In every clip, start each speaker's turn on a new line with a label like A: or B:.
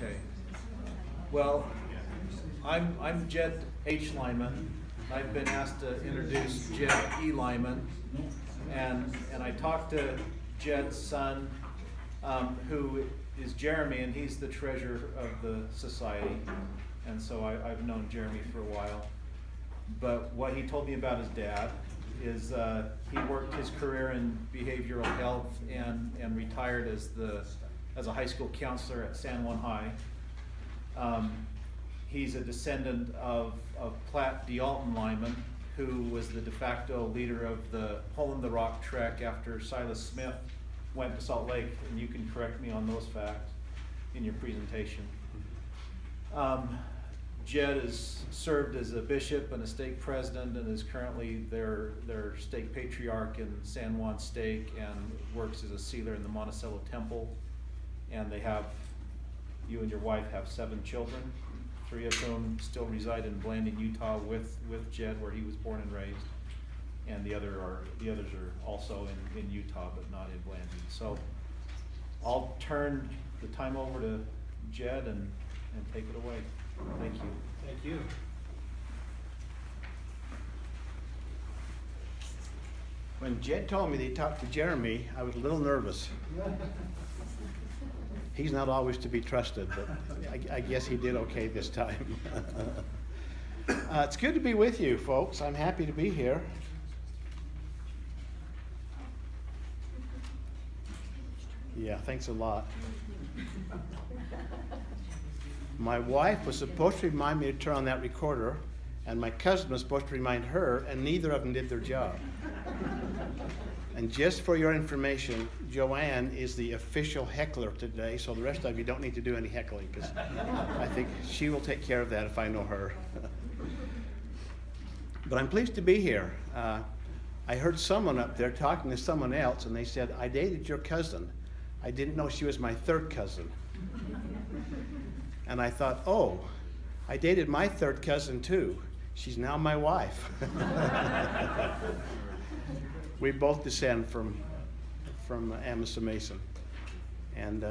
A: Okay. Well, I'm Jed H. Lyman. I've been asked to introduce Jed E. Lyman, and I talked to Jed's son, who is Jeremy, and he's the treasurer of the society, and so I've known Jeremy for a while. But what he told me about his dad is he worked his career in behavioral health and retired as a high school counselor at San Juan High. He's a descendant of Platt D. Lyman, who was the de facto leader of the Hole in the Rock trek after Silas Smith went to Salt Lake, and you can correct me on those facts in your presentation. Jed has served as a bishop and a stake president and is currently their stake patriarch in San Juan Stake and works as a sealer in the Monticello Temple. And they have, you and your wife have 7 children, 3 of whom still reside in Blanding, Utah with Jed, where he was born and raised. And the others are also in Utah, but not in Blanding. So I'll turn the time over to Jed and take it away. Thank you.
B: Thank you. When Jed told me that he talked to Jeremy, I was a little nervous. He's not always to be trusted, but I guess he did okay this time. It's good to be with you, folks. I'm happy to be here. Yeah, thanks a lot. My wife was supposed to remind me to turn on that recorder, and my cousin was supposed to remind her, and neither of them did their job. And just for your information, Joanne is the official heckler today, so the rest of you don't need to do any heckling, because I think she will take care of that if I know her. But I'm pleased to be here. I heard someone up there talking to someone else, and they said, I dated your cousin. I didn't know she was my 3rd cousin. And I thought, oh, I dated my 3rd cousin too. She's now my wife. We both descend from Amasa Mason. And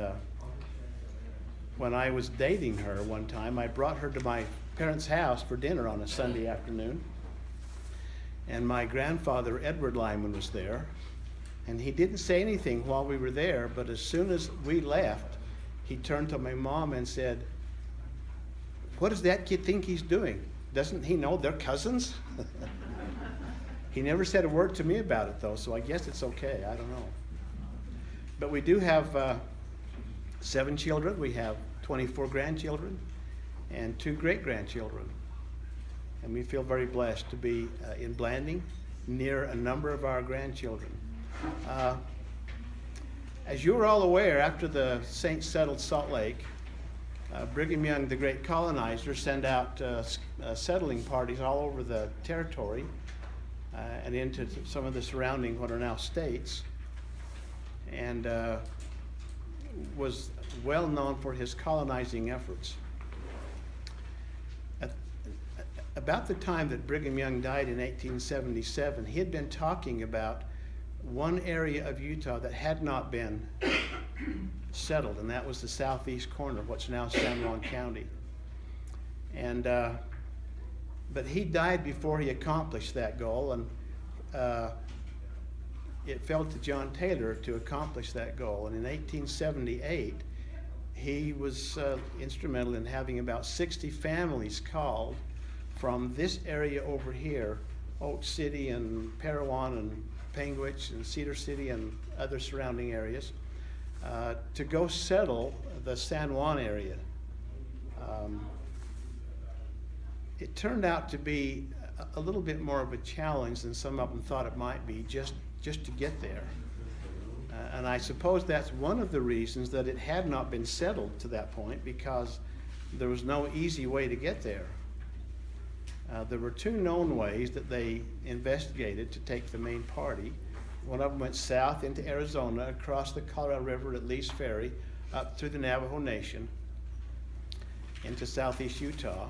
B: when I was dating her one time, I brought her to my parents' house for dinner on a Sunday afternoon. And my grandfather, Edward Lyman, was there. And he didn't say anything while we were there, but as soon as we left, he turned to my mom and said, what does that kid think he's doing? Doesn't he know they're cousins? He never said a word to me about it, though, so I guess it's okay. I don't know. But we do have 7 children. We have 24 grandchildren and 2 great-grandchildren. And we feel very blessed to be in Blanding, near a number of our grandchildren. As you are all aware, after the Saints settled Salt Lake, Brigham Young, the great colonizer, sent out settling parties all over the territory and into some of the surrounding what are now states, and was well known for his colonizing efforts. About the time that Brigham Young died in 1877, he had been talking about one area of Utah that had not been settled, and that was the southeast corner of what's now San Juan County. And but he died before he accomplished that goal, and it fell to John Taylor to accomplish that goal. And in 1878, he was instrumental in having about 60 families called from this area over here, Oak City and Parowan and Panguitch and Cedar City and other surrounding areas, to go settle the San Juan area. It turned out to be a little bit more of a challenge than some of them thought it might be, just to get there. And I suppose that's one of the reasons that it had not been settled to that point, because there was no easy way to get there. There were 2 known ways that they investigated to take the main party. One of them went south into Arizona, across the Colorado River at Lee's Ferry, up through the Navajo Nation, into southeast Utah.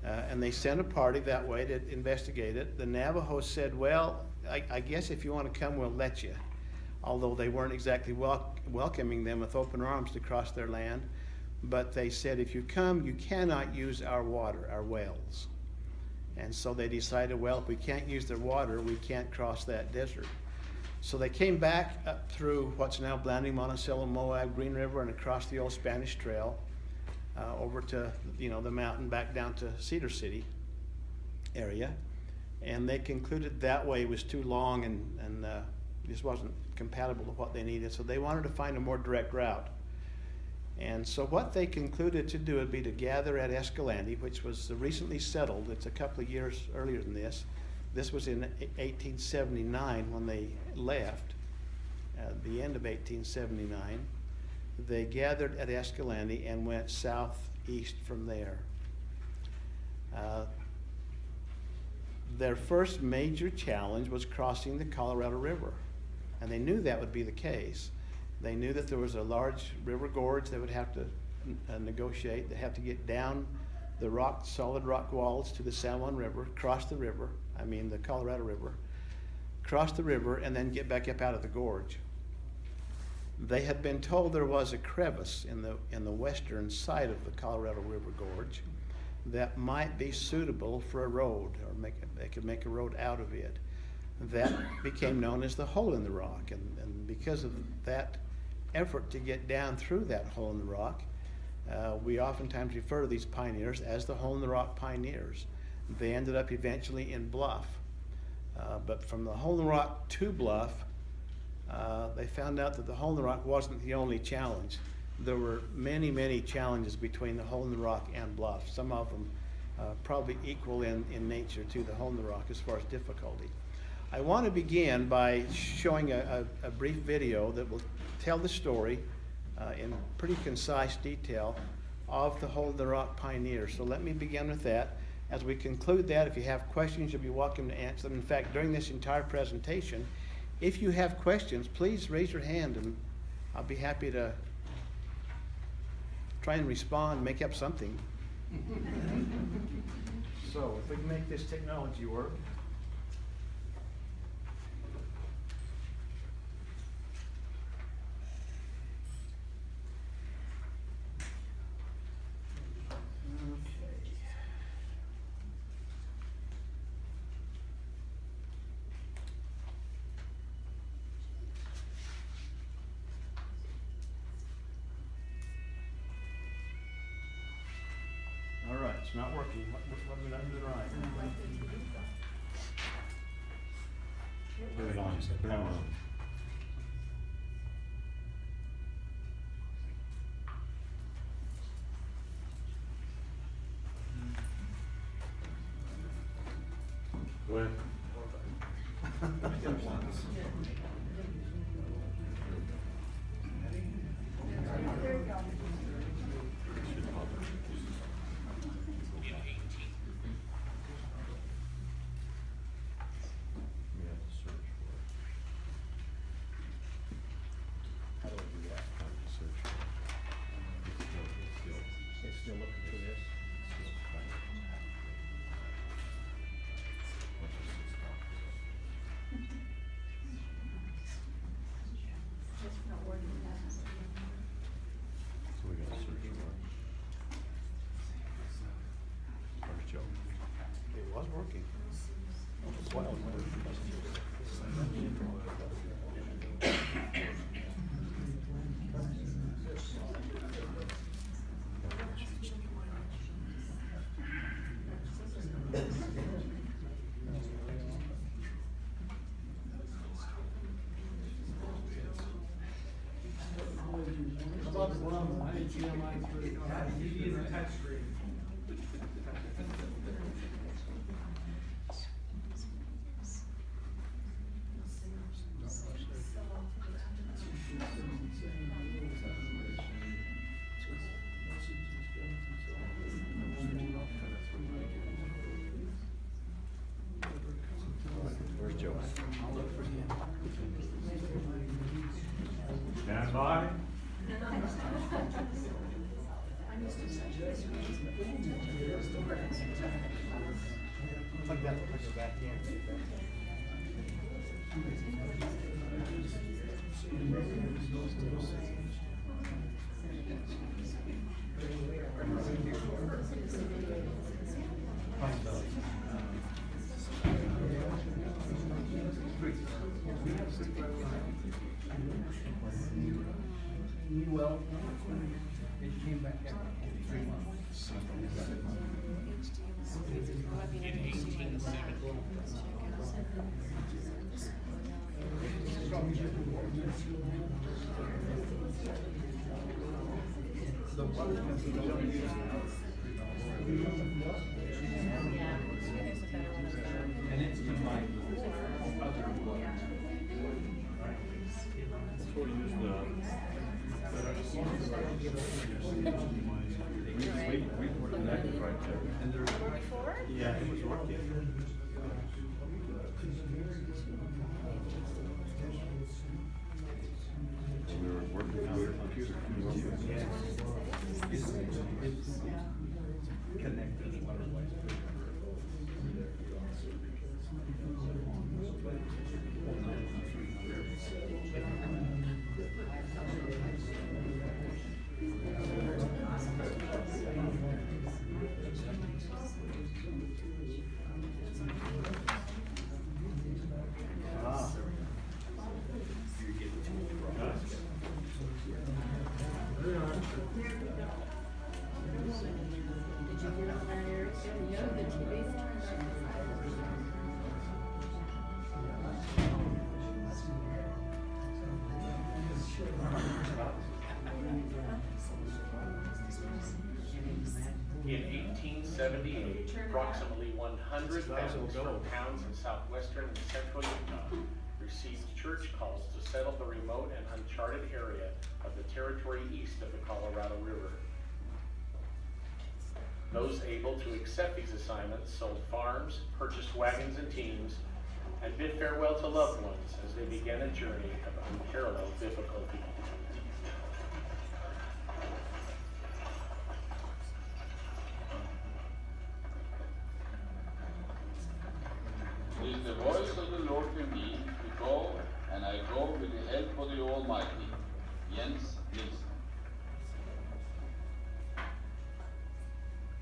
B: And they sent a party that way to investigate it. The Navajos said, well, I guess if you want to come, we'll let you. Although they weren't exactly welcoming them with open arms to cross their land. but they said, if you come, you cannot use our water, our wells. And so they decided, well, if we can't use their water, we can't cross that desert. So they came back up through what's now Blanding, Monticello, Moab, Green River, and across the old Spanish Trail, over to, you know, the mountain, back down to Cedar City area. And they concluded that way was too long and just wasn't compatible with what they needed. So they wanted to find a more direct route. And so what they concluded to do would be to gather at Escalante, which was recently settled. It's a couple of years earlier than this. This was in 1879 when they left, the end of 1879. They gathered at Escalante and went southeast from there. Their first major challenge was crossing the Colorado River, and they knew that would be the case. They knew that there was a large river gorge they would have to negotiate. They have to get down the solid rock walls to the San Juan River, cross the river, the Colorado River, cross the river, and then get back up out of the gorge. They had been told there was a crevice in the western side of the Colorado River gorge that might be suitable for a road, or they could make a road out of it. That became known as the hole in the rock, and because of that effort to get down through that hole in the rock, we oftentimes refer to these pioneers as the hole in the rock pioneers. They ended up eventually in Bluff, but from the hole in the rock to Bluff, they found out that the hole in the rock wasn't the only challenge. There were many, many challenges between the hole in the rock and Bluff, some of them probably equal in nature to the hole in the rock as far as difficulty. I want to begin by showing a brief video that will tell the story in pretty concise detail of the hole in the rock pioneers. So let me begin with that. As we conclude that, if you have questions, you'll be welcome to answer them. In fact, during this entire presentation, if you have questions, please raise your hand and I'll be happy to try and respond, make up something. So if we can make this technology work. It's not working. What am I doing right?
C: Put it on. Put it on. Go ahead.
B: It was working. Well,
C: Where's Joe at?
B: I'll look for him.
C: Stand by.
B: Plug that clicker back in.
D: It came back after 3 months.
E: In 1870.
D: The water was and it's combined with other water.
C: We put an active right there.
D: And there's
C: Yeah, it was working. We were working on your computer.
D: it's connected waterways.
B: Ah.
F: In 1878, approximately 100 families from towns in southwestern and central Utah received church calls to settle the remote and uncharted area of the territory east of the Colorado River. Those able to accept these assignments sold farms, purchased wagons and teams, and bid farewell to loved ones as they began a journey of unparalleled difficulty.
G: It is the voice of the Lord to me to go, and I go with the help of the Almighty. Jens Nilsson.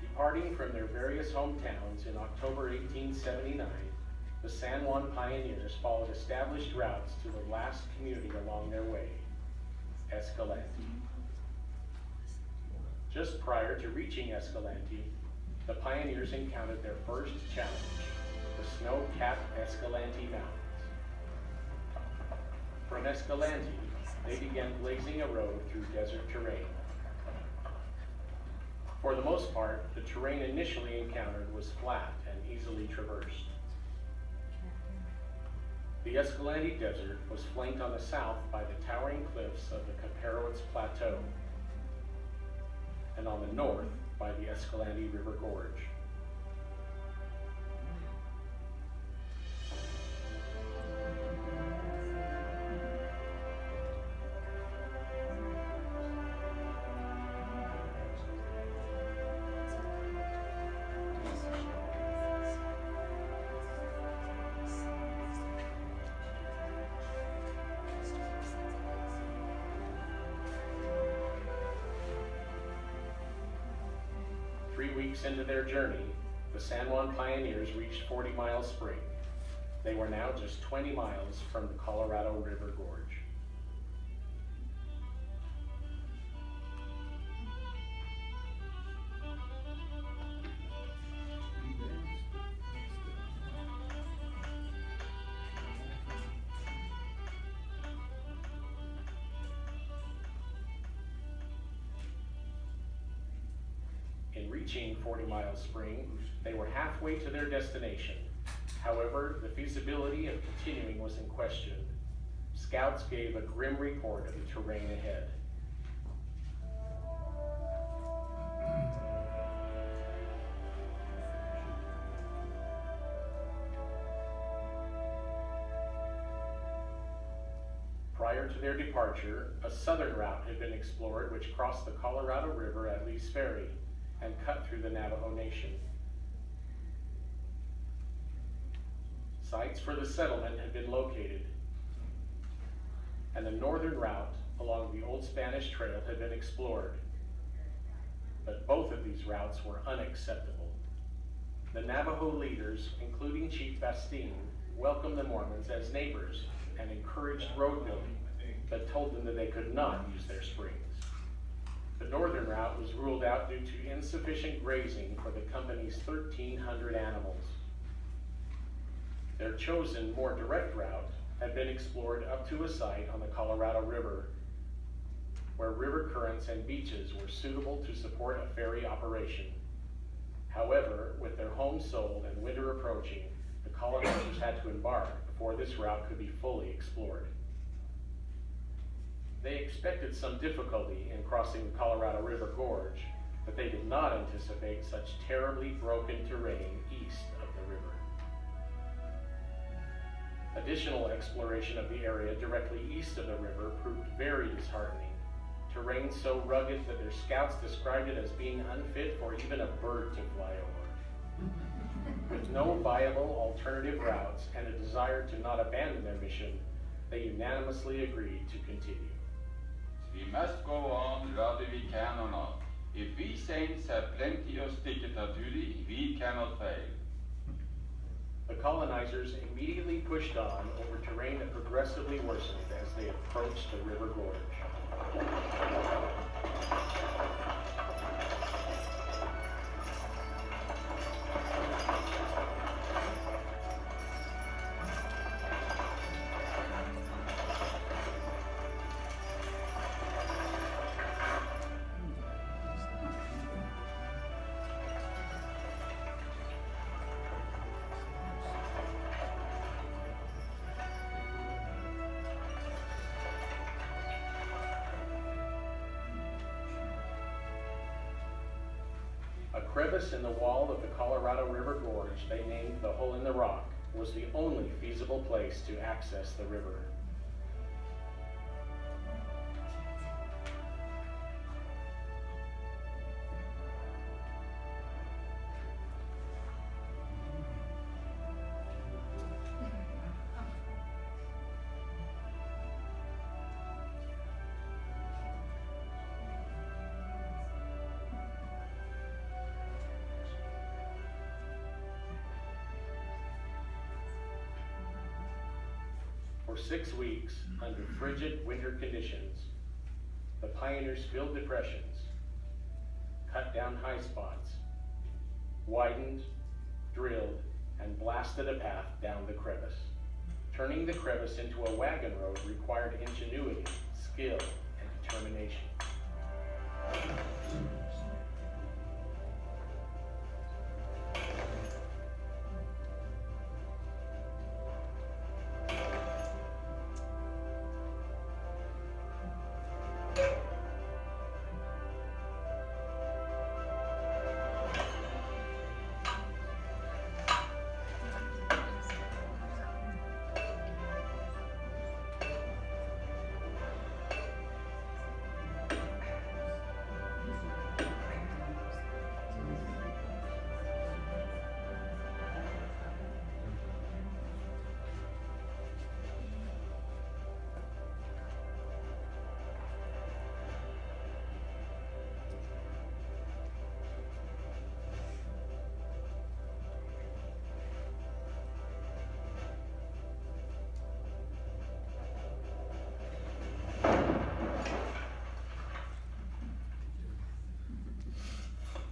F: Departing from their various hometowns in October 1879, the San Juan pioneers followed established routes to the last community along their way, Escalante. Just prior to reaching Escalante, the pioneers encountered their first challenge, the snow-capped Escalante Mountains. From Escalante, they began blazing a road through desert terrain. For the most part, the terrain initially encountered was flat and easily traversed. The Escalante Desert was flanked on the south by the towering cliffs of the Caparowitz Plateau, and on the north by the Escalante River Gorge. 3 weeks into their journey, the San Juan pioneers reached 40 Mile Spring. They were now just 20 miles from the Colorado River Gorge. In reaching 40 Mile Spring, they were halfway to their destination. However, the feasibility of continuing was in question. Scouts gave a grim report of the terrain ahead. Prior to their departure, a southern route had been explored which crossed the Colorado River at Lee's Ferry and cut through the Navajo Nation. Sites for the settlement had been located, and the northern route along the Old Spanish Trail had been explored. But both of these routes were unacceptable. The Navajo leaders, including Chief Bastine, welcomed the Mormons as neighbors and encouraged road building, but told them that they could not use their springs. The northern route was ruled out due to insufficient grazing for the company's 1,300 animals. Their chosen, more direct route had been explored up to a site on the Colorado River, where river currents and beaches were suitable to support a ferry operation. However, with their homes sold and winter approaching, the colonizers had to embark before this route could be fully explored. They expected some difficulty in crossing the Colorado River Gorge, but they did not anticipate such terribly broken terrain east of the river. Additional exploration of the area directly east of the river proved very disheartening. Terrain so rugged that their scouts described it as being unfit for even a bird to fly over. With no viable alternative routes and a desire to not abandon their mission, they unanimously agreed to continue.
G: We must go on whether we can or not. If we saints have plenty of sticker tattooing, we cannot fail.
F: The colonizers immediately pushed on over terrain that progressively worsened as they approached the river gorge. A crevice in the wall of the Colorado River Gorge they named the Hole in the Rock was the only feasible place to access the river. For 6 weeks, under frigid winter conditions, the pioneers filled depressions, cut down high spots, widened, drilled, and blasted a path down the crevice. Turning the crevice into a wagon road required ingenuity, skill, and determination.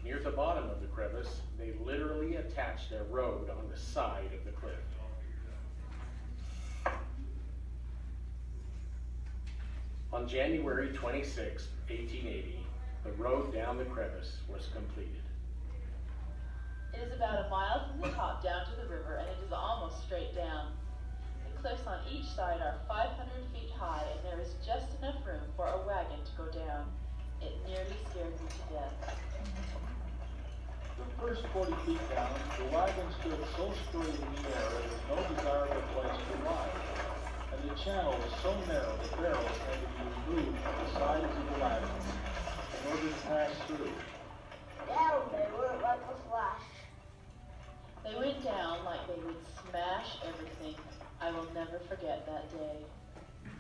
F: Near the bottom of the crevice, they literally attached their road on the side of the cliff. On January 26, 1880, the road down the crevice was completed.
H: It is about a mile from the top down to the river, and it is almost straight down. The cliffs on each side are 500 feet high, and there is just enough room for a wagon to go down. It nearly scared me to death.
I: The first 40 feet down, the wagon stood so straight in the air it was no desirable place to ride, and the channel was so narrow that barrels had to be removed from the sides of the wagon in order to pass through.
J: Down they went like a flash.
H: They went down like they would smash everything. I will never forget that day.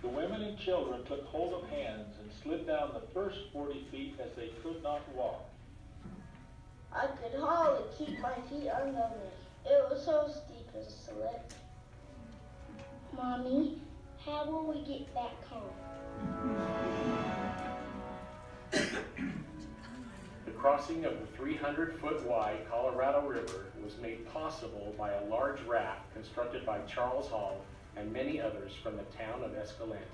I: The women and children took hold of hands and slid down the first 40 feet as they could not walk.
J: I could hardly keep my feet under me. It was so steep and slick. Mommy, how will we get back home?
F: crossing of the 300-foot wide Colorado River was made possible by a large raft constructed by Charles Hall and many others from the town of Escalante.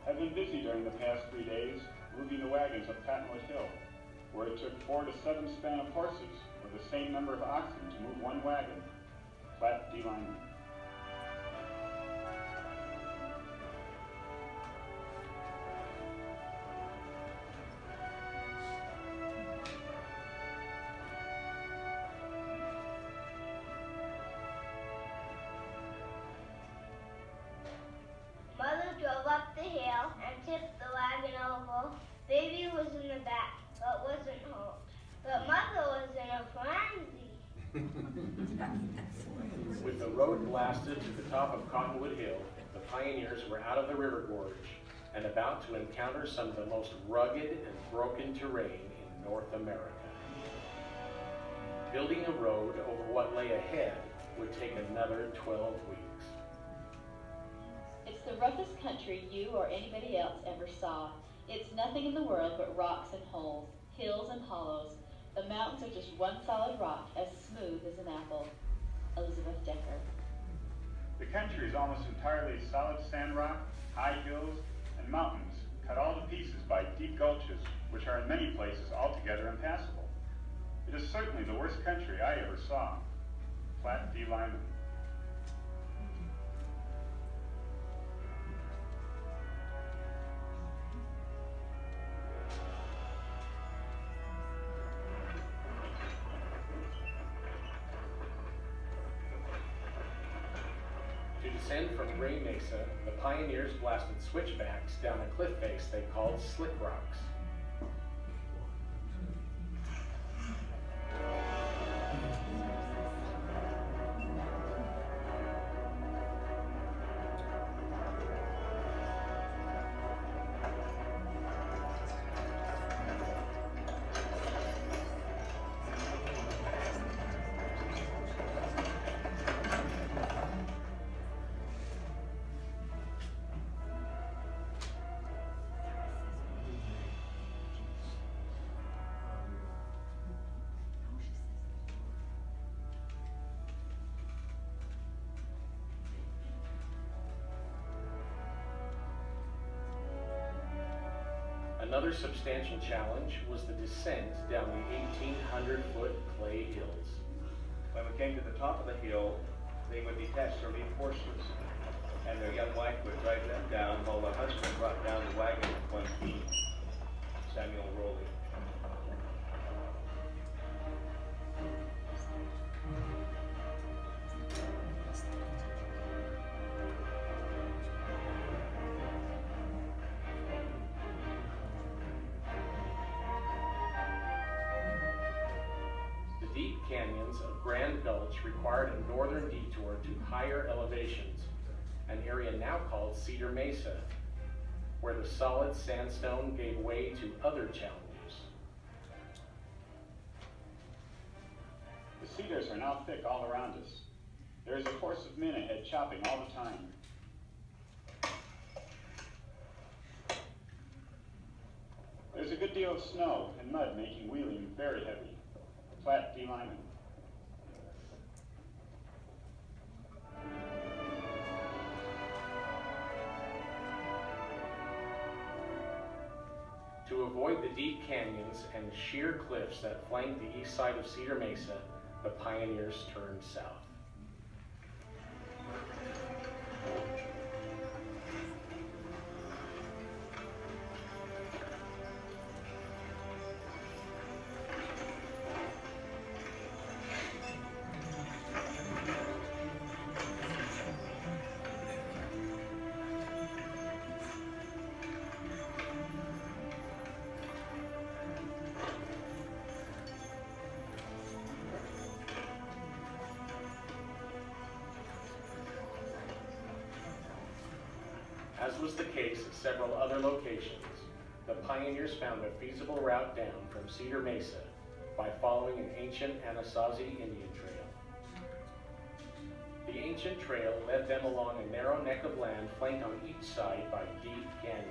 K: I've been busy during the past 3 days moving the wagons up Cottonwood Hill, where it took 4 to 7 span of horses with the same number of oxen to move one wagon. Jed E Lyman.
J: Mother drove up the hill and tipped the wagon over. Baby was in the back, but wasn't home. But Mother was in a frenzy.
F: With the road blasted to the top of Cottonwood Hill, the pioneers were out of the river gorge and about to encounter some of the most rugged and broken terrain in North America. Building a road over what lay ahead would take another 12 weeks.
H: It's the roughest country you or anybody else ever saw. It's nothing in the world but rocks and holes, hills and hollows. The mountains are just one solid rock, as smooth as an apple. Elizabeth Decker.
K: The country is almost entirely solid sand rock, high hills, and mountains cut all to pieces by deep gulches, which are in many places altogether impassable. It is certainly the worst country I ever saw. Jed E Lyman.
F: To descend from Gray Mesa, the pioneers blasted switchbacks down a cliff face they called Slick Rocks. Another substantial challenge was the descent down the 1,800-foot clay hills.
D: When we came to the top of the hill, they would detach their lead horses, and their young wife would drive them down while the husband brought down the wagon with one feet. Samuel Rowley.
F: Deep canyons of Grand Gulch required a northern detour to higher elevations, an area now called Cedar Mesa, where the solid sandstone gave way to other challenges.
K: The cedars are now thick all around us. There is a force of men ahead chopping all the time. There's a good deal of snow and mud making wheeling very heavy. Jed E Lyman.
F: To avoid the deep canyons and sheer cliffs that flank the east side of Cedar Mesa, the pioneers turned south. As was the case at several other locations, the pioneers found a feasible route down from Cedar Mesa by following an ancient Anasazi Indian trail. The ancient ancient trail led them along a narrow neck of land flanked on each side by deep canyons.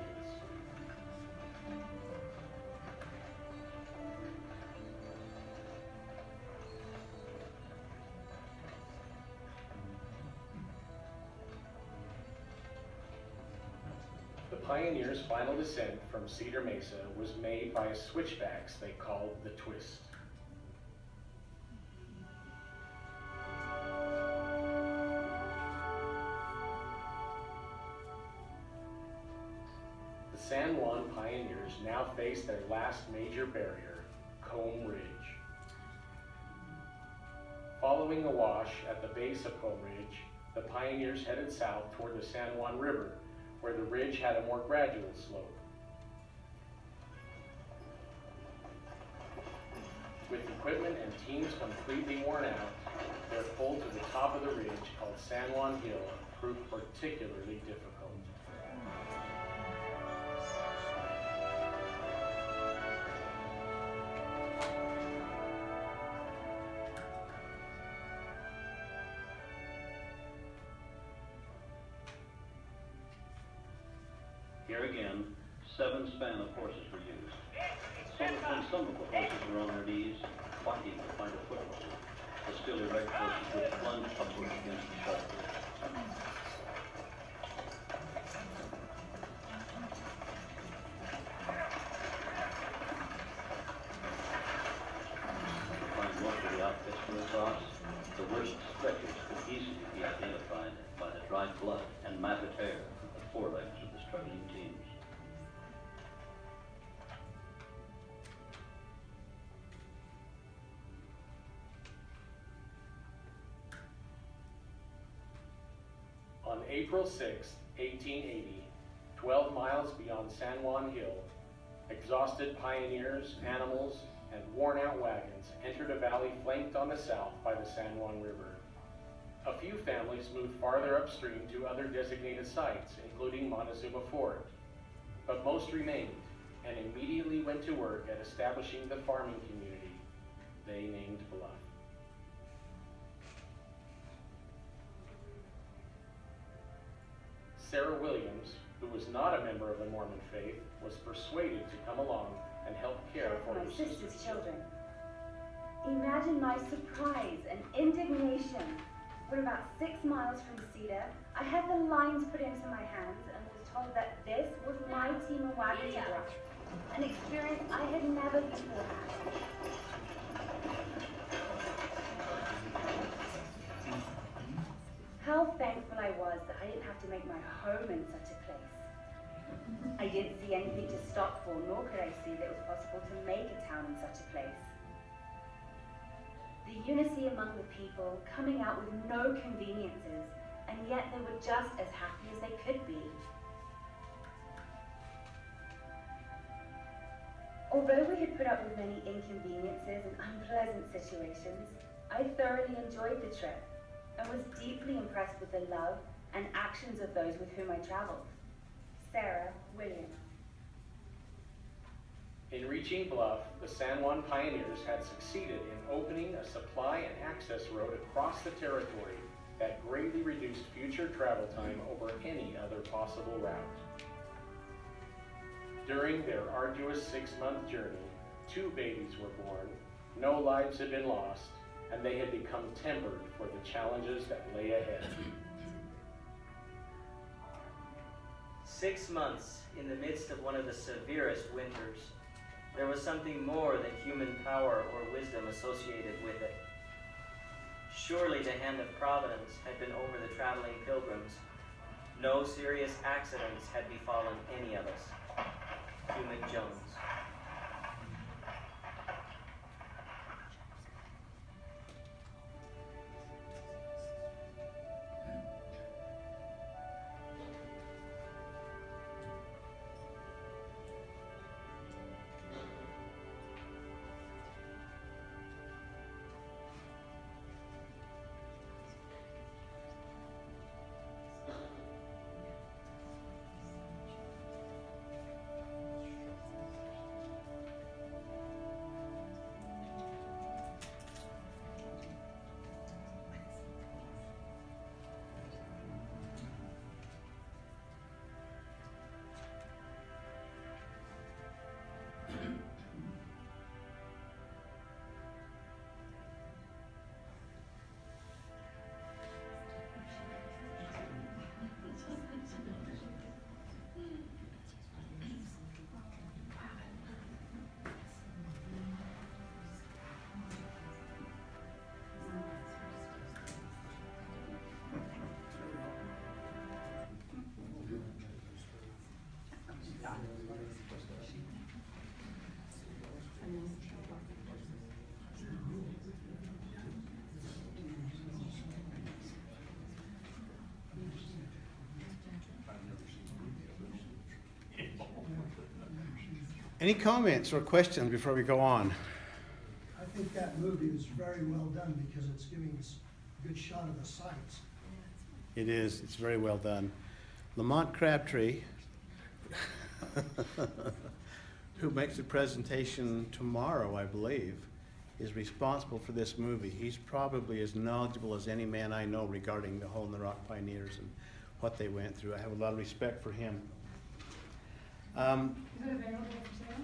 F: The pioneers' final descent from Cedar Mesa was made by switchbacks they called the Twist. The San Juan pioneers now faced their last major barrier, Comb Ridge. Following a wash at the base of Comb Ridge, the pioneers headed south toward the San Juan River, where the ridge had a more gradual slope. With equipment and teams completely worn out, their pull to the top of the ridge, called San Juan Hill, proved particularly difficult.
L: Here again, 7 span of horses were used. So that when some of the horses were on their knees, fighting to find a foothold, the still erect horses would plunge upward against the sharp ridge. To find most of the outfits for the cross, the worst stretches could easily be identified by the dried blood and matted hair of the forelegs of the struggling teams.
F: On April 6, 1880, 12 miles beyond San Juan Hill, exhausted pioneers, animals, and worn-out wagons entered a valley flanked on the south by the San Juan River. A few families moved farther upstream to other designated sites, including Montezuma Fort, but most remained and immediately went to work at establishing the farming community they named Bluff. Sarah Williams, who was not a member of the Mormon faith, was persuaded to come along and help care for her sister's children.
M: Imagine my surprise and indignation when about 6 miles from Cedar, I had the lines put into my hands and was told that this was my team of wagons to brush, an experience I had never before had. How thankful I was that I didn't have to make my home in such a place. I didn't see anything to stop for, nor could I see that it was possible to make a town in such a place. The unity among the people, coming out with no conveniences, and yet they were just as happy as they could be. Although we had put up with many inconveniences and unpleasant situations, I thoroughly enjoyed the trip and was deeply impressed with the love and actions of those with whom I traveled. Sarah Williams.
F: In reaching Bluff, the San Juan pioneers had succeeded in opening a supply and access road across the territory that greatly reduced future travel time over any other possible route. During their arduous 6-month journey, 2 babies were born, no lives had been lost, and they had become tempered for the challenges that lay ahead.
N: 6 months in the midst of one of the severest winters. There was something more than human power or wisdom associated with it. Surely the hand of Providence had been over the traveling pilgrims. No serious accidents had befallen any of us. Human Jones.
B: Any comments or questions before we go on?
O: I think that movie is very well done because it's giving us a good shot of the sights.
B: It is. It's very well done. Lamont Crabtree, who makes the presentation tomorrow, I believe, is responsible for this movie. He's probably as knowledgeable as any man I know regarding the Hole in the Rock pioneers and what they went through. I have a lot of respect for him.
M: Is it available for sale?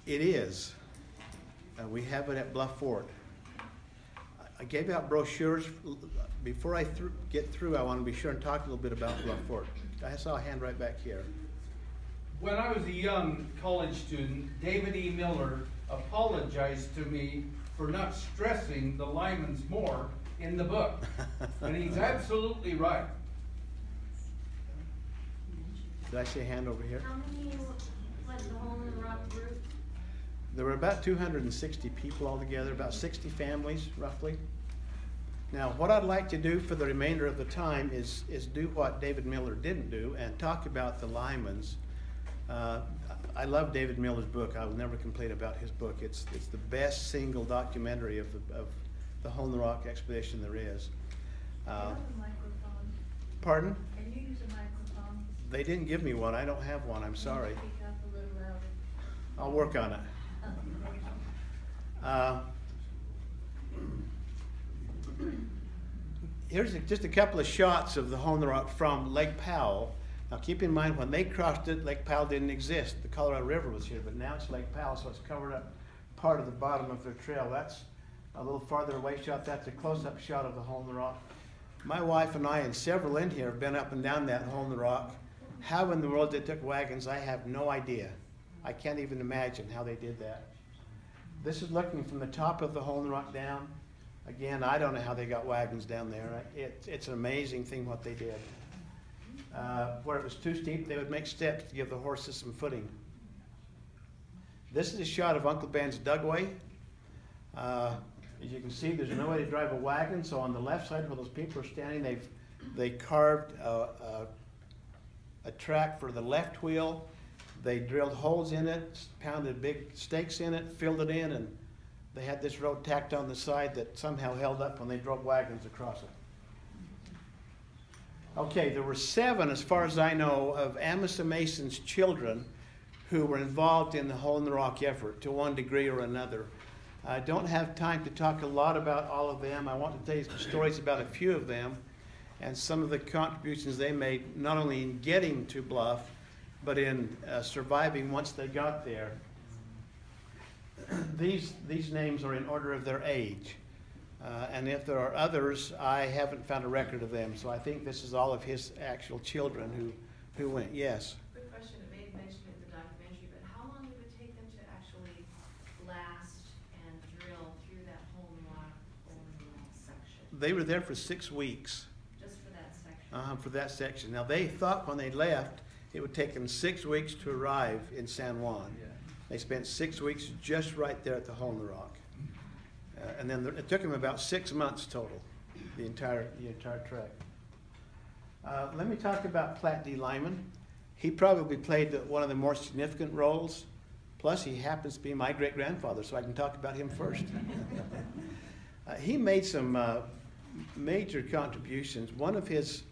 B: It is. We have it at Bluff Fort. I gave out brochures. Before I get through, I want to be sure and talk a little bit about Bluff Fort. I saw a hand right back here.
P: When I was a young college student, David E. Miller apologized to me for not stressing the Lymans more in the book. And he's absolutely right.
B: Did I see a hand over here?
M: How many was the Hole in the Rock group?
B: There were about 260 people altogether, about 60 families, roughly. Now, what I'd like to do for the remainder of the time is do what David Miller didn't do and talk about the Lymans. I love David Miller's book. I will never complain about his book. It's the best single documentary of the Hole in the Rock expedition there is. Pardon?
M: Can you use a microphone?
B: They didn't give me one. I don't have one. I'm sorry.
M: Speak up a little louder.
B: I'll work on it. Here's just a couple of shots of the Hole in the Rock from Lake Powell. Now keep in mind, when they crossed it, Lake Powell didn't exist. The Colorado River was here, but now it's Lake Powell, so it's covered up part of the bottom of their trail. That's a little farther away shot. That's a close-up shot of the Hole in the Rock. My wife and I and several in here have been up and down that Hole in the Rock. How in the world they took wagons, I have no idea. I can't even imagine how they did that. This is looking from the top of the Hole in the Rock down. Again, I don't know how they got wagons down there. It's an amazing thing what they did. Where it was too steep, they would make steps to give the horses some footing. This is a shot of Uncle Ben's Dugway. As you can see, there's no way to drive a wagon, so on the left side where those people are standing, they carved a track for the left wheel. They drilled holes in it, pounded big stakes in it, filled it in, and they had this road tacked on the side that somehow held up when they drove wagons across it. Okay, there were 7, as far as I know, of Amasa Mason's children who were involved in the Hole in the Rock effort to one degree or another. I don't have time to talk a lot about all of them. I want to tell you some stories about a few of them and some of the contributions they made, not only in getting to Bluff, but in surviving once they got there. These names are in order of their age. And if there are others, I haven't found a record of them. So I think this is all of his actual children who went. Yes?
Q: Quick question. It may have mentioned it in the documentary, but how long did it take them to actually blast and drill through that Hole in the Rock section?
B: They were there for 6 weeks.
Q: Just for that section?
B: For that section. Now, they thought when they left, it would take them 6 weeks to arrive in San Juan. Yeah. They spent 6 weeks just right there at the Hole in the Rock. And then it took them about 6 months total, the entire trek. Let me talk about Platt D. Lyman. He probably played one of the more significant roles. Plus, he happens to be my great-grandfather, so I can talk about him first. He made some major contributions. One of his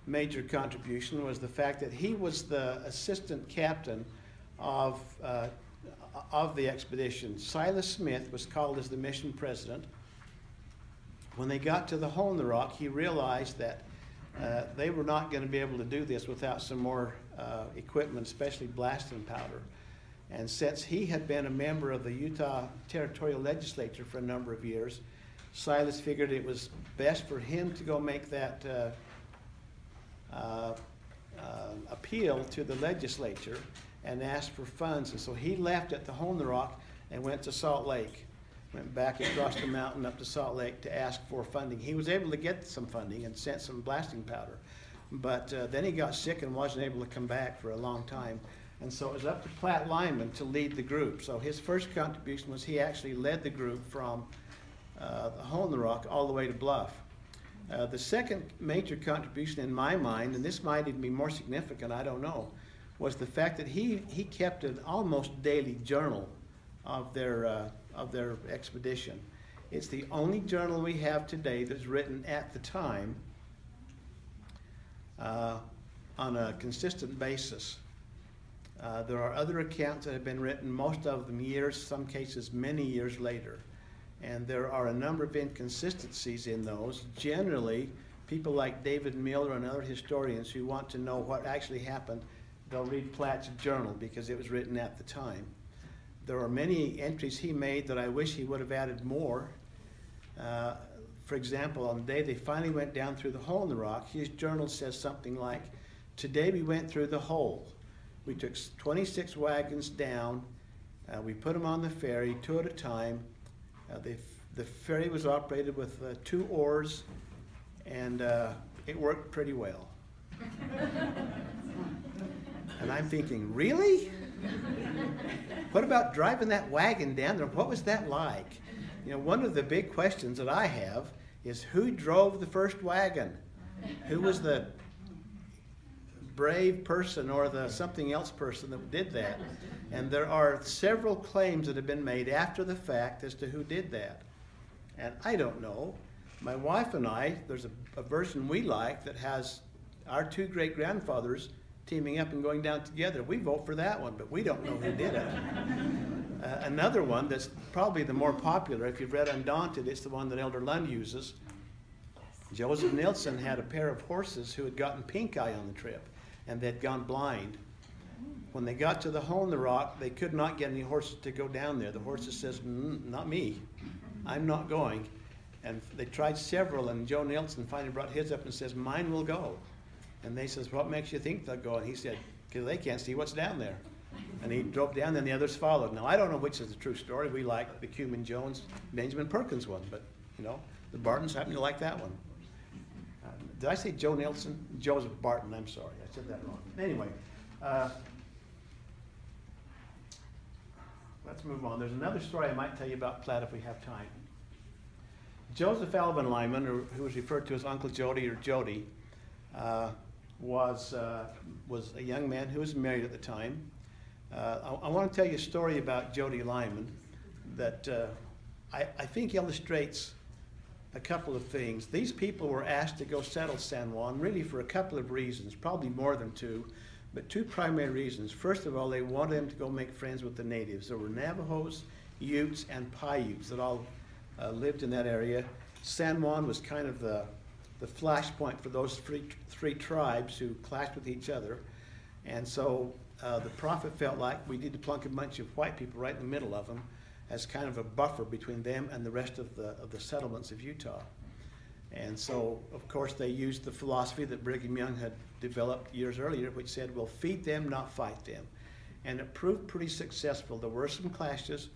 B: major contributions was the fact that he was the assistant captain of the expedition. Silas Smith was called as the mission president. When they got to the Hole in the Rock, he realized that they were not going to be able to do this without some more equipment, especially blasting powder. And since he had been a member of the Utah Territorial Legislature for a number of years, Silas figured it was best for him to go make that appeal to the legislature and asked for funds. And so he left at the Hole in the Rock and went to Salt Lake, went back across the mountain up to Salt Lake to ask for funding. He was able to get some funding and sent some blasting powder. But then he got sick and wasn't able to come back for a long time. And so it was up to Platt Lyman to lead the group. So his first contribution was he actually led the group from the Hole in the Rock all the way to Bluff. The second major contribution in my mind, and this might even be more significant, I don't know, was the fact that he kept an almost daily journal of their expedition. It's the only journal we have today that's written at the time on a consistent basis. There are other accounts that have been written, most of them years, some cases many years later. And there are a number of inconsistencies in those. Generally, people like David Miller and other historians who want to know what actually happened, they'll read Platt's journal because it was written at the time. There are many entries he made that I wish he would have added more. For example, on the day they finally went down through the hole in the rock, his journal says something like, "Today we went through the hole. We took 26 wagons down. We put them on the ferry, 2 at a time. The ferry was operated with 2 oars, and it worked pretty well." And I'm thinking, really? What about driving that wagon down there? What was that like? You know, one of the big questions that I have is who drove the first wagon? Who was the brave person or the something else person that did that? And there are several claims that have been made after the fact as to who did that. And I don't know. My wife and I, there's a version we like that has our 2 great-grandfathers teaming up and going down together. We vote for that one, but we don't know who did it. Another one that's probably the more popular, if you've read Undaunted, it's the one that Elder Lund uses. Joseph Nilsson had a pair of horses who had gotten pink eye on the trip, and they'd gone blind. When they got to the hole in the rock, they could not get any horses to go down there. The horses says, "Not me. I'm not going." And they tried several, and Joe Nilsson finally brought his up and says, "Mine will go." And they says, "What makes you think they'll go?" And he said, "Because they can't see what's down there." And he drove down, and the others followed. Now, I don't know which is the true story. We like the Cuman Jones, Benjamin Perkins one, but, you know, the Bartons happen to like that one. Did I say Joe Nilsson? Joseph Barton, I'm sorry. I said that wrong. Anyway, let's move on. There's another story I might tell you about Platt if we have time. Joseph Alvin Lyman, who was referred to as Uncle Jody or Jody, was a young man who was married at the time. I want to tell you a story about Jed E Lyman that I think illustrates a couple of things. These people were asked to go settle San Juan really for a couple of reasons, probably more than 2, but 2 primary reasons. First of all, they wanted them to go make friends with the natives. There were Navajos, Utes, and Paiutes that all lived in that area. San Juan was kind of the flashpoint for those three tribes who clashed with each other. And so the prophet felt like we need to plunk a bunch of white people right in the middle of them as kind of a buffer between them and the rest of the settlements of Utah. And so, of course, they used the philosophy that Brigham Young had developed years earlier, which said, we'll feed them, not fight them. And it proved pretty successful. There were some clashes,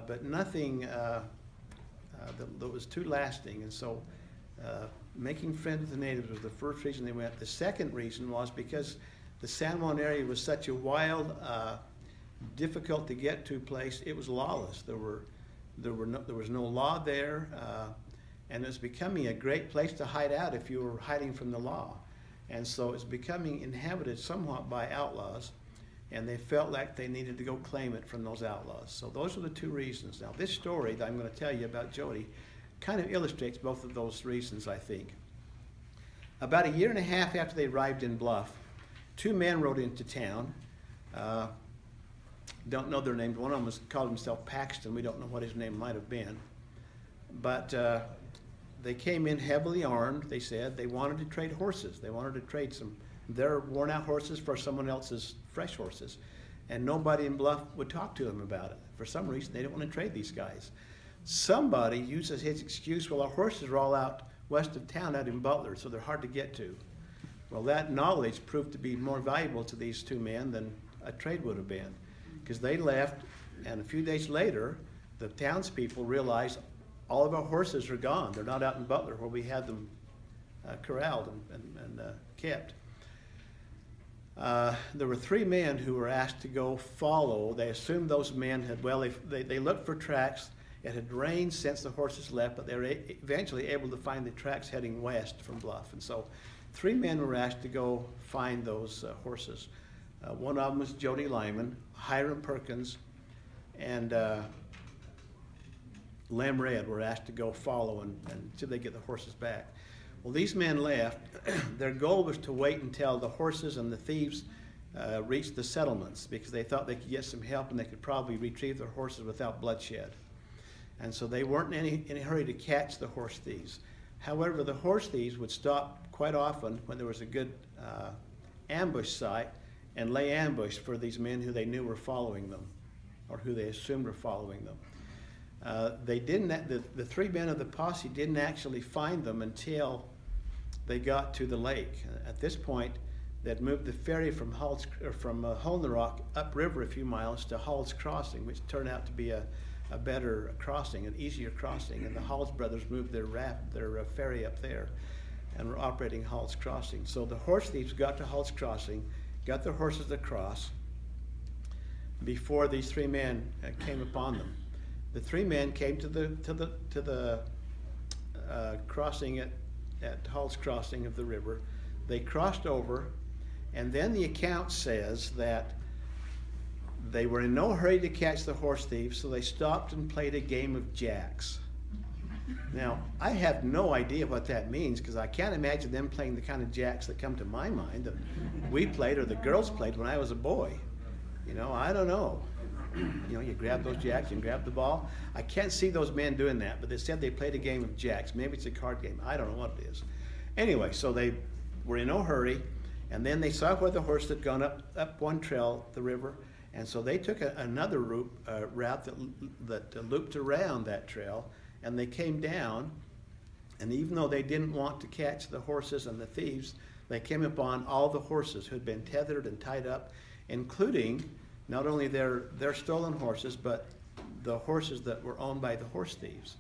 B: but nothing that was too lasting. And so making friends with the natives was the first reason they went. The second reason was because the San Juan area was such a wild, difficult to get to place. It was lawless. There was no law there, and it was becoming a great place to hide out if you were hiding from the law. And so it's becoming inhabited somewhat by outlaws, and they felt like they needed to go claim it from those outlaws. So those are the 2 reasons. Now, this story that I'm going to tell you about Jody kind of illustrates both of those reasons, I think. About a year and a half after they arrived in Bluff, 2 men rode into town. Don't know their names. One of them called himself Paxton. We don't know what his name might have been. But they came in heavily armed, they said. They wanted to trade horses. They wanted to trade their worn-out horses for someone else's fresh horses. And nobody in Bluff would talk to them about it. For some reason, they didn't want to trade these guys. Somebody uses his excuse, well, our horses are all out west of town, out in Butler, so they're hard to get to. Well, that knowledge proved to be more valuable to these 2 men than a trade would have been, because they left, and a few days later, the townspeople realized all of our horses are gone. They're not out in Butler where we had them corralled and kept. There were 3 men who were asked to go follow. They assumed those men had, well, they looked for tracks. It had rained since the horses left, but they were eventually able to find the tracks heading west from Bluff. And so 3 men were asked to go find those horses. One of them was Jed E Lyman, Hiram Perkins, and Lem Red were asked to go follow and see if they get the horses back. Well, these men left. Their goal was to wait until the horses and the thieves reached the settlements, because they thought they could get some help and they could probably retrieve their horses without bloodshed. And so they weren't in any hurry to catch the horse thieves. However, the horse thieves would stop quite often when there was a good ambush site and lay ambush for these men who they knew were following them, or who they assumed were following them. The three men of the posse didn't actually find them until they got to the lake. At this point, they'd moved the ferry from Hole in the Rock upriver a few miles to Hall's Crossing, which turned out to be a better crossing, an easier crossing. And the Halls brothers moved their ferry up there and were operating Hall's Crossing. So the horse thieves got to Hall's Crossing, got their horses across before these three men came upon them. The three men came to the crossing at Hall's Crossing of the river. They crossed over, and then the account says that they were in no hurry to catch the horse thieves, so they stopped and played a game of jacks. Now, I have no idea what that means, because I can't imagine them playing the kind of jacks that come to my mind that we played or the girls played when I was a boy. You know, I don't know. You know, you grab those jacks and grab the ball. I can't see those men doing that, but they said they played a game of jacks. Maybe it's a card game. I don't know what it is. Anyway, so they were in no hurry, and then they saw where the horse had gone up one trail, the river, and so they took another route that looped around that trail, and they came down, and even though they didn't want to catch the horses and the thieves, they came upon all the horses who had been tethered and tied up, including not only their stolen horses, but the horses that were owned by the horse thieves.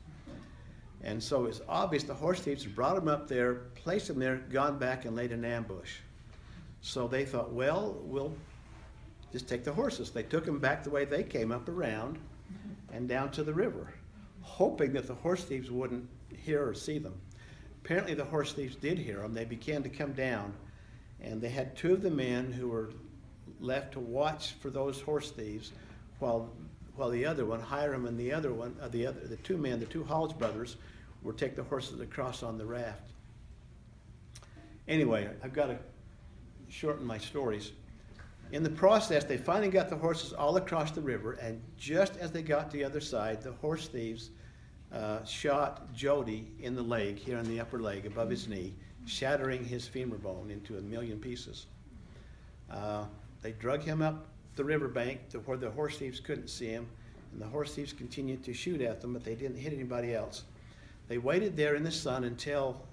B: And so it's obvious the horse thieves brought them up there, placed them there, gone back and laid an ambush. So they thought, well, we'll just take the horses. They took them back the way they came, up around and down to the river, hoping that the horse thieves wouldn't hear or see them. Apparently the horse thieves did hear them. They began to come down, and they had two of the men who were left to watch for those horse thieves, while the other one, Hiram, and the two men, the two Halls brothers, would take the horses across on the raft. Anyway, I've got to shorten my stories. In the process, they finally got the horses all across the river, and just as they got to the other side, the horse thieves shot Jody in the leg, here in the upper leg, above his knee, shattering his femur bone into a million pieces. They drug him up the riverbank to where the horse thieves couldn't see him, and the horse thieves continued to shoot at them, but they didn't hit anybody else. They waited there in the sun until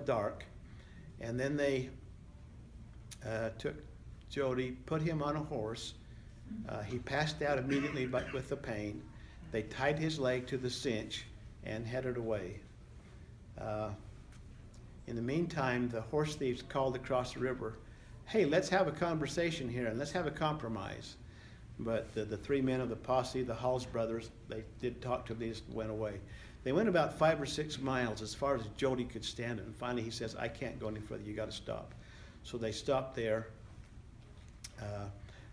B: dark, and then they took Jody, put him on a horse. He passed out immediately with the pain. They tied his leg to the cinch and headed away. In the meantime, the horse thieves called across the river, "Hey, let's have a conversation here and let's have a compromise." But the three men of the posse, the Halls brothers, they did talk to them, they just went away. They went about 5 or 6 miles, as far as Jody could stand it, and finally he says, "I can't go any further, you got to stop." So they stopped there.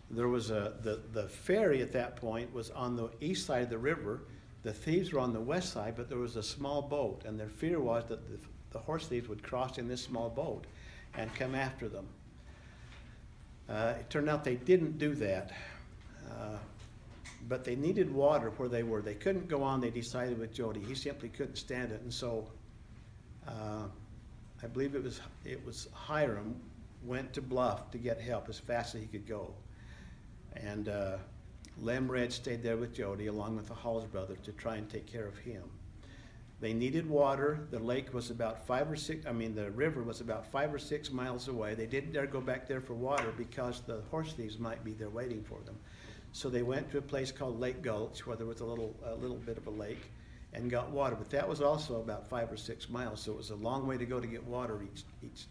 B: There was the ferry at that point was on the east side of the river. The thieves were on the west side, but there was a small boat, and their fear was that the horse thieves would cross in this small boat and come after them. It turned out they didn't do that, but they needed water where they were. They couldn't go on, they decided, with Jody. He simply couldn't stand it, and so I believe it was Hiram went to Bluff to get help as fast as he could go. And Lem Red stayed there with Jody along with the Halls brothers to try and take care of him. They needed water. The lake was about the river was about 5 or 6 miles away. They didn't dare go back there for water because the horse thieves might be there waiting for them. So they went to a place called Lake Gulch, where there was a little bit of a lake, and got water. But that was also about 5 or 6 miles, so it was a long way to go to get water each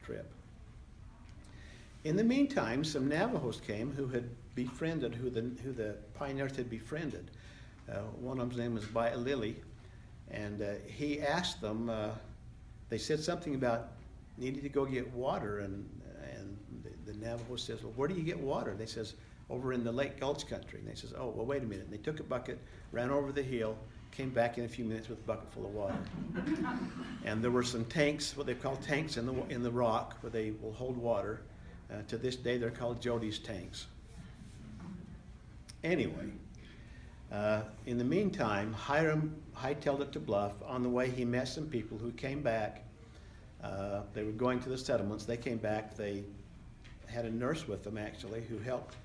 B: trip. In the meantime, some Navajos came who had befriended, who the pioneers had befriended. One of them's name was By Lily, and he asked them, they said something about needing to go get water, and the And Navajo says, well, where do you get water? They says, over in the Lake Gulch country. And they says, oh, well, wait a minute. And they took a bucket, ran over the hill, came back in a few minutes with a bucket full of water. And there were some tanks, what they call tanks in the rock, where they will hold water. To this day, they're called Jody's tanks. Anyway, in the meantime, Hiram hightailed it to Bluff. On the way, he met some people who came back. They were going to the settlements. They came back. They had a nurse with them, actually, who helped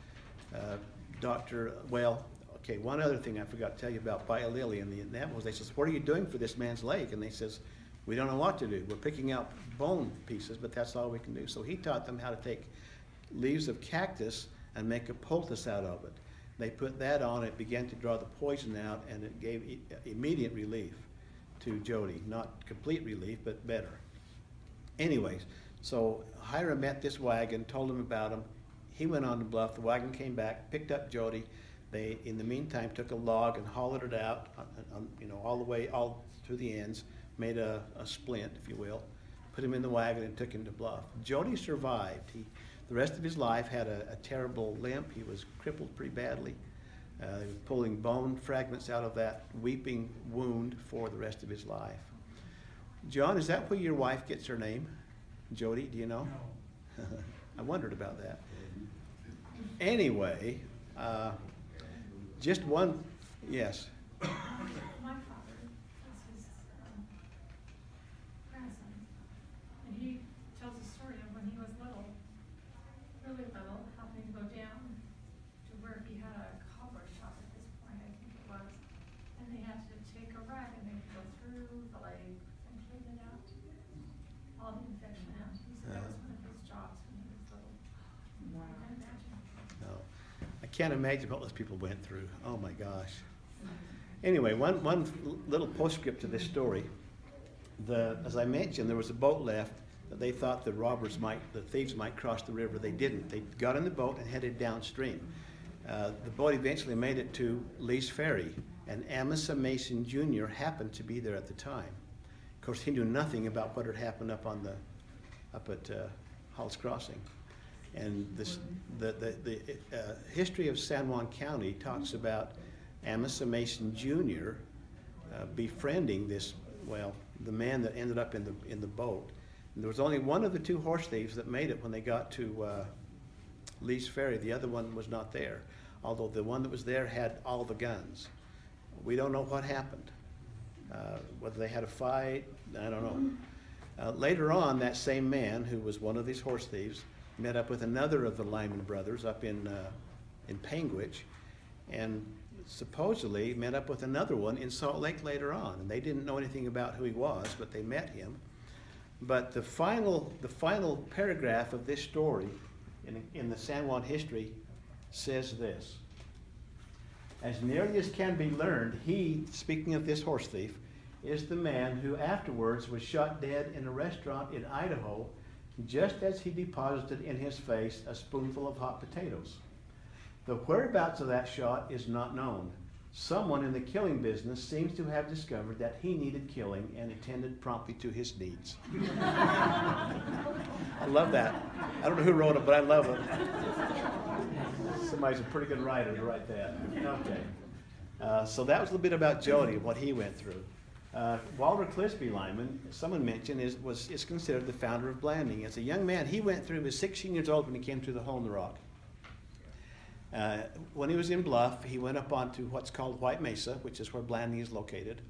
B: okay, one other thing I forgot to tell you about Lily and the Navajos. They says, what are you doing for this man's leg? And they says, we don't know what to do. We're picking out bone pieces, but that's all we can do. So he taught them how to take leaves of cactus and make a poultice out of it. They put that on, it began to draw the poison out, and it gave immediate relief to Jody. Not complete relief, but better. Anyways, so Hiram met this wagon, told him about him. He went on to Bluff. The wagon came back, picked up Jody. They, in the meantime, took a log and hollowed it out, all the way, all through the ends, made a splint, if you will, put him in the wagon and took him to Bluff. Jody survived. The rest of his life had a terrible limp. He was crippled pretty badly. He was pulling bone fragments out of that weeping wound for the rest of his life. John, is that where your wife gets her name? Jody, do you know? No. I wondered about that. Anyway, just one, yes.
R: My father was his grandson, and he tells a story of when he was little, really little, having to go down to where he had a cobbler shop at this point, I think it was, and they had to take a rag and they go through the leg and clean it out, all the infection out. He said that was one of his jobs when he was little. Wow. I can imagine.
B: No. I can't imagine what those people went through. Oh my gosh. Anyway, one little postscript to this story. As I mentioned, there was a boat left that they thought the thieves might cross the river. They didn't. They got in the boat and headed downstream. The boat eventually made it to Lee's Ferry, and Amasa Mason Jr. happened to be there at the time. Of course, he knew nothing about what had happened up at Hall's Crossing. And the history of San Juan County talks about Amasa Mason Jr. Befriending the man that ended up in the boat. And there was only one of the two horse thieves that made it when they got to Lee's Ferry. The other one was not there, although the one that was there had all the guns. We don't know what happened. Whether they had a fight, I don't know. Later on, that same man, who was one of these horse thieves, met up with another of the Lyman brothers up in Panguitch, and supposedly met up with another one in Salt Lake later on. And they didn't know anything about who he was, but they met him. But the final paragraph of this story in the San Juan history says this: as nearly as can be learned, he, speaking of this horse thief, is the man who afterwards was shot dead in a restaurant in Idaho, just as he deposited in his face a spoonful of hot potatoes. The whereabouts of that shot is not known. Someone in the killing business seems to have discovered that he needed killing and attended promptly to his needs. I love that. I don't know who wrote it, but I love it. Somebody's a pretty good writer to write that. Okay. So that was a little bit about Jody and what he went through. Walter Clisby Lyman, someone mentioned, is considered the founder of Blanding. As a young man, he went through, he was 16 years old when he came to the hole in the rock. When he was in Bluff, he went up onto what's called White Mesa, which is where Blanding is located,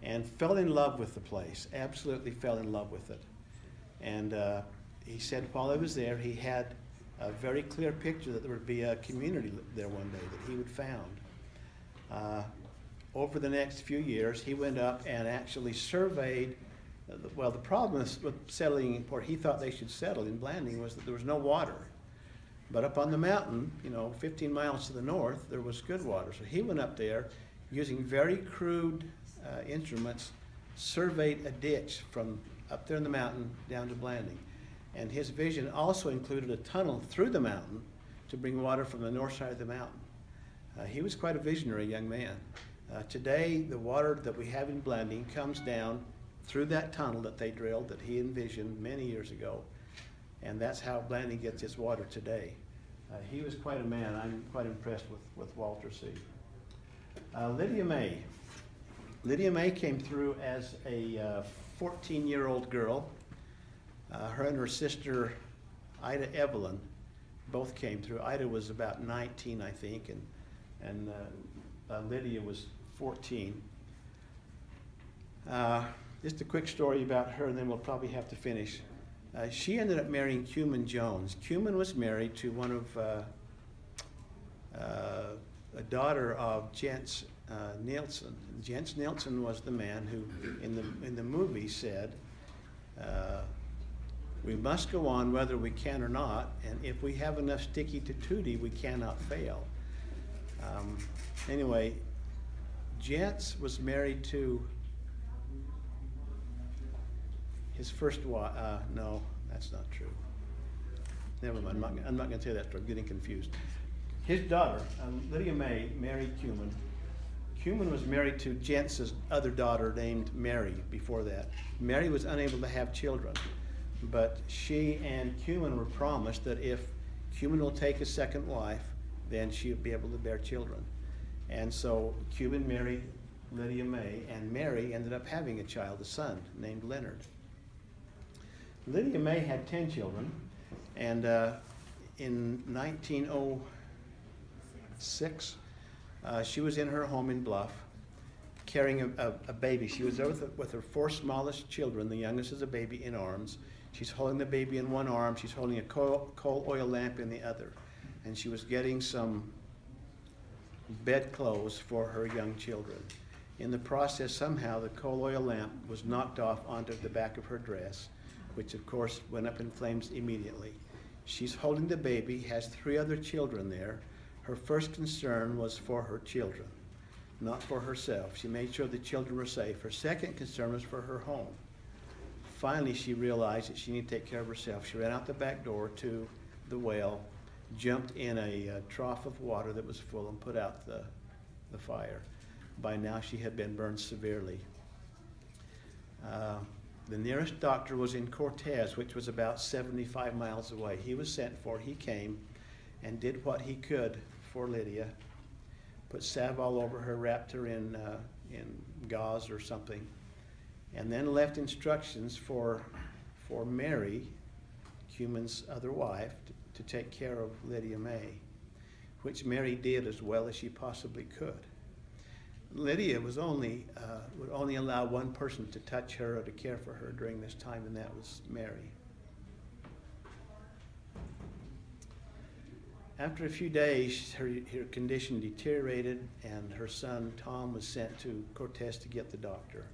B: and fell in love with the place, absolutely fell in love with it. And he said while he was there, he had a very clear picture that there would be a community there one day that he would found. Over the next few years, he went up and actually surveyed. The problem with settling where he thought they should settle in Blanding was that there was no water. But up on the mountain, 15 miles to the north, there was good water. So he went up there using very crude instruments, surveyed a ditch from up there in the mountain down to Blanding. And his vision also included a tunnel through the mountain to bring water from the north side of the mountain. He was quite a visionary young man. Today, the water that we have in Blanding comes down through that tunnel that they drilled that he envisioned many years ago And that's how Blaney gets its water today. He was quite a man. I'm quite impressed with Walter C. Lydia May. Lydia May came through as a 14-year-old girl. Her and her sister, Ida Evelyn, both came through. Ida was about 19, I think, and Lydia was 14. Just a quick story about her, and then we'll probably have to finish. She ended up marrying Cuman Jones. Cuman was married to one of a daughter of Jens Nielsen. Jens Nielsen was the man who, in the movie, said, "We must go on whether we can or not, and if we have enough sticky to tootie, we cannot fail." Anyway, Jens was married to his first wife. No, that's not true. Never mind. I'm not going to tell you that story. I'm getting confused. His daughter, Lydia May, married Cuman. Cuman was married to Jens's other daughter named Mary before that. Mary was unable to have children, but she and Cuman were promised that if Cuman will take a second wife, then she'll be able to bear children. And so Cuman married Lydia May, and Mary ended up having a child, a son, named Leonard. Lydia May had 10 children, and in 1906, she was in her home in Bluff, carrying a baby. She was there with her 4 smallest children. The youngest is a baby in arms. She's holding the baby in one arm. She's holding a coal oil lamp in the other. And she was getting some bedclothes for her young children. In the process, somehow, the coal oil lamp was knocked off onto the back of her dress, which of course went up in flames immediately. She's holding the baby, has 3 other children there. Her first concern was for her children, not for herself. She made sure the children were safe. Her second concern was for her home. Finally, she realized that she needed to take care of herself. She ran out the back door to the well, jumped in a trough of water that was full, and put out the fire. By now, she had been burned severely. The nearest doctor was in Cortez, which was about 75 miles away. He was sent for. He came and did what he could for Lydia, put salve all over her, wrapped her in gauze or something, and then left instructions for Mary, Cuman's other wife, to take care of Lydia May, which Mary did as well as she possibly could. Lydia was would only allow one person to touch her or to care for her during this time, and that was Mary. After a few days, her condition deteriorated, and her son Tom was sent to Cortez to get the doctor.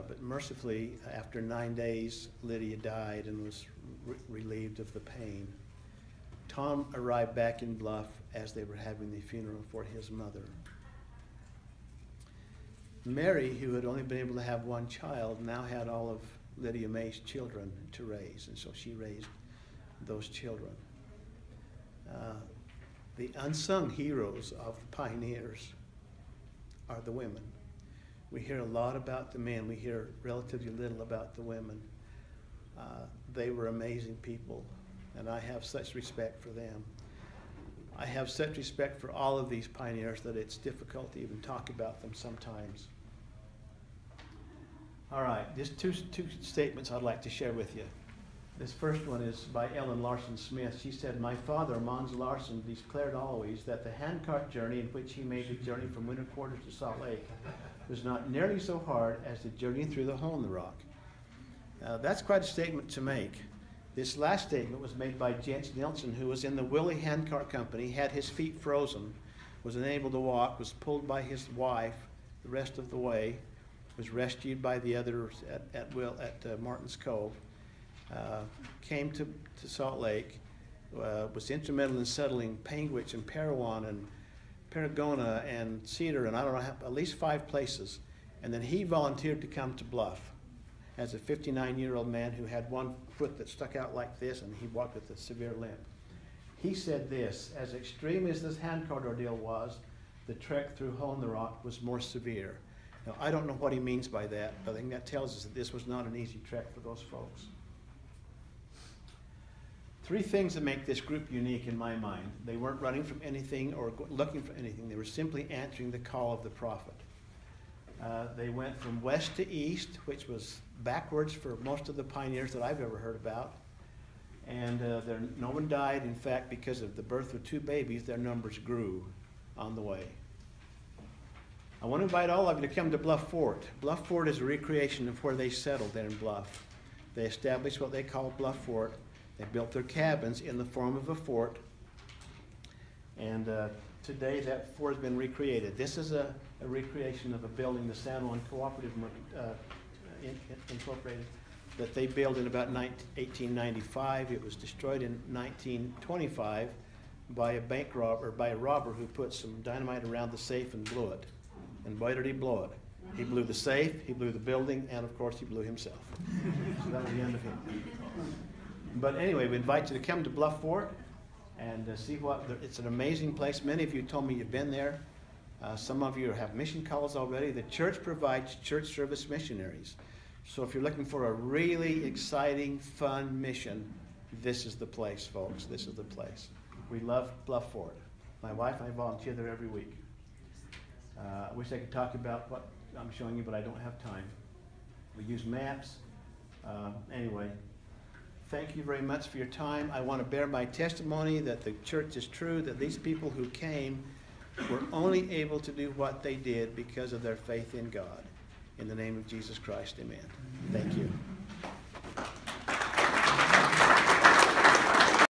B: But mercifully, after 9 days, Lydia died and was relieved of the pain. Tom arrived back in Bluff as they were having the funeral for his mother. Mary, who had only been able to have one child, now had all of Lydia May's children to raise, and so she raised those children. The unsung heroes of the pioneers are the women. We hear a lot about the men. We hear relatively little about the women. They were amazing people, and I have such respect for them. I have such respect for all of these pioneers that it's difficult to even talk about them sometimes. All right, just two statements I'd like to share with you. This first one is by Ellen Larson Smith. She said, "My father, Mons Larson, declared always that the handcart journey in which he made the journey from Winter Quarters to Salt Lake was not nearly so hard as the journey through the hole in the rock." That's quite a statement to make. This last statement was made by Jens Nielsen, who was in the Willie Handcart Company, had his feet frozen, was unable to walk, was pulled by his wife the rest of the way, was rescued by the others at Martin's Cove, came to Salt Lake, was instrumental in settling Panguitch and Parowan and Paragona and Cedar, and I don't know, at least 5 places. And then he volunteered to come to Bluff as a 59-year-old man who had one foot that stuck out like this, and he walked with a severe limp. He said this: "As extreme as this handcart ordeal was, the trek through Hole in the Rock was more severe." Now, I don't know what he means by that, but I think that tells us that this was not an easy trek for those folks. Three things that make this group unique in my mind. They weren't running from anything or looking for anything. They were simply answering the call of the prophet. They went from west to east, which was backwards for most of the pioneers that I've ever heard about. And no one died. In fact, because of the birth of 2 babies, their numbers grew on the way. I want to invite all of you to come to Bluff Fort. Bluff Fort is a recreation of where they settled there in Bluff. They established what they call Bluff Fort. They built their cabins in the form of a fort. And today that fort has been recreated. This is a recreation of a building, the San Juan Cooperative Incorporated, that they built in about 1895. It was destroyed in 1925 by a bank robber, by a robber who put some dynamite around the safe and blew it. And boy, did he blow it. He blew the safe, he blew the building, and of course he blew himself. So that was the end of him. But anyway, we invite you to come to Bluff Fort and see it's an amazing place. Many of you told me you've been there. Some of you have mission calls already. The church provides church service missionaries. So if you're looking for a really exciting, fun mission, this is the place, folks. This is the place. We love Bluff Fort. My wife and I volunteer there every week. I wish I could talk about what I'm showing you, but I don't have time. We use maps. Anyway, thank you very much for your time. I want to bear my testimony that the church is true, that these people who came were only able to do what they did because of their faith in God. In the name of Jesus Christ, amen. Thank you.